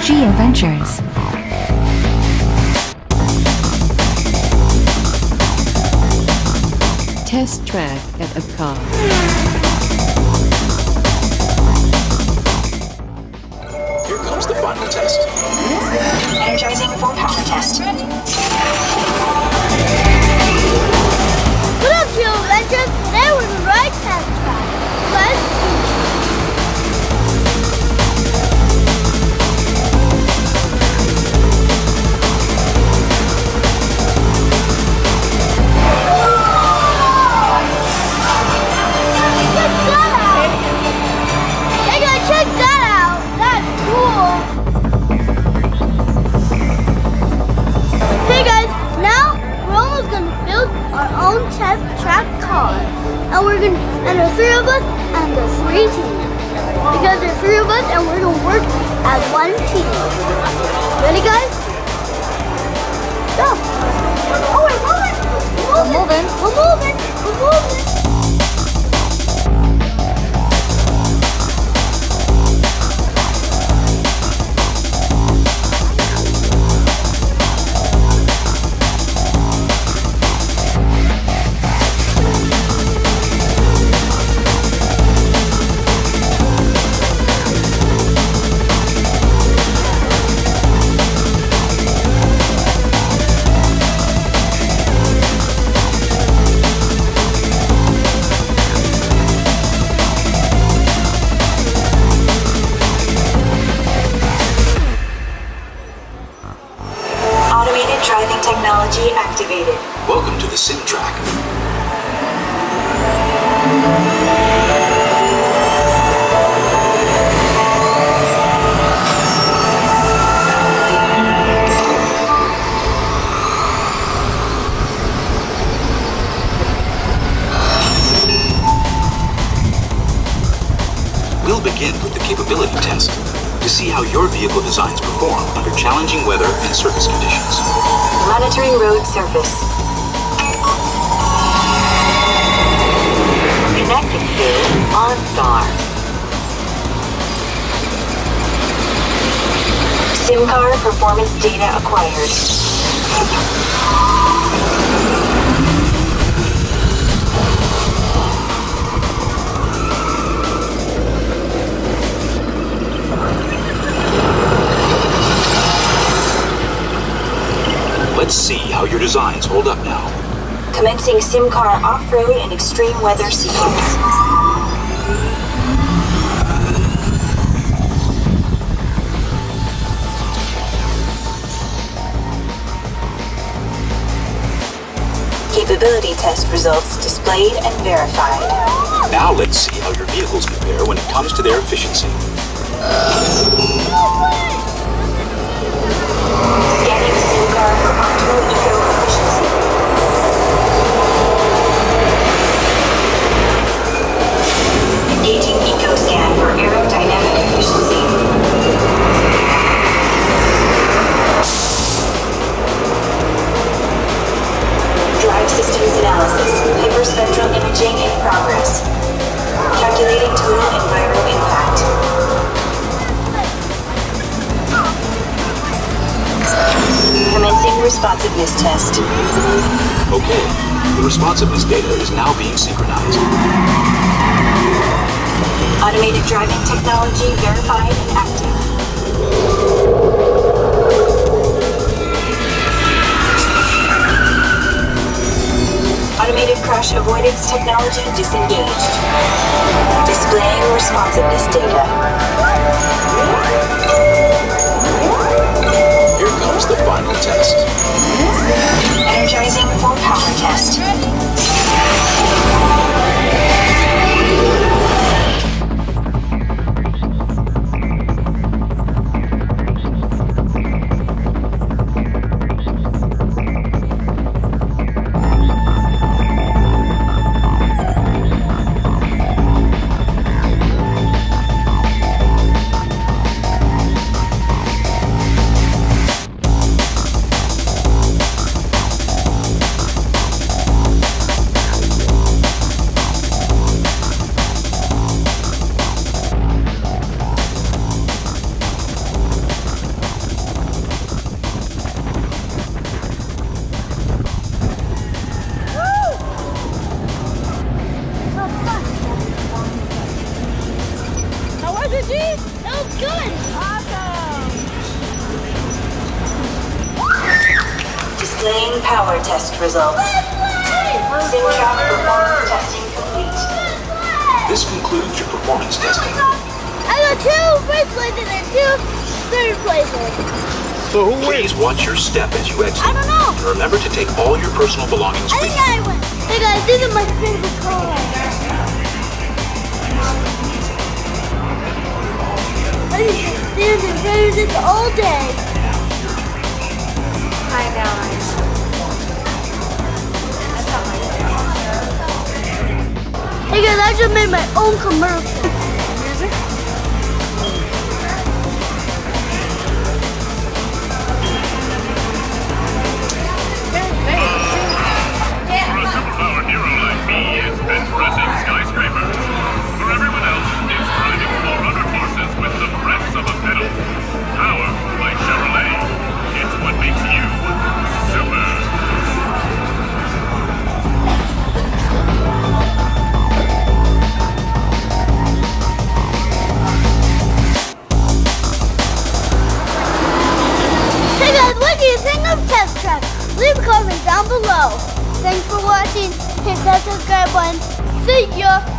GioVentures. Test track at Epcot. Here comes the final test. Energizing for power test. What up, GioVentures? Today we're the ride test track. Let's check that out. That's cool. Hey guys, now we're almost gonna build our own test track car, and there's 3 of us and there's 3 teams. Because there's 3 of us and we're gonna work as one team. Ready, guys? Go. Oh, we're moving. We're moving. We're moving. We're moving. Driving technology activated. Welcome to the sim track. We'll begin with the capability test to see how your vehicle designs perform under challenging weather and surface conditions. Monitoring road surface. Connecting to OnStar. SimCar performance data acquired. Let's see how your designs hold up now. Commencing SimCar off-road and extreme weather sequence. Capability test results displayed and verified. Now let's see how your vehicles compare when it comes to their efficiency. Scanning SimCar for optimal eco efficiency. Engaging EcoScan for aerodynamic efficiency. Drive systems analysis. Hyperspectral imaging in progress. Calculating total enviro impact. Commencing responsiveness test. Okay, the responsiveness data is now being synchronized. Automated driving technology verified and active. Automated crash avoidance technology disengaged. Displaying responsiveness data. Here comes the final test. Energizing for power test. Awaiting power test results. Syntrack performance testing complete. This concludes your performance testing. I got 2 first places and 2 third places. So who Please wins? watch your step as you exit. I don't know. And remember to take all your personal belongings I with think you. I win. Hey guys, this is my favorite car. I used to stand in front of this all day. Hi guys. Hey guys, I just made my own commercial. For a superpowered hero like me, it's been pressing skyscrapers. For everyone else, it's driving 400 horses with the press of a pedal. Powered by Chevrolet. It's what makes you super. Hey guys, what do you think of Test Track? Leave a comment down below. Thanks for watching. Hit that subscribe button. See ya.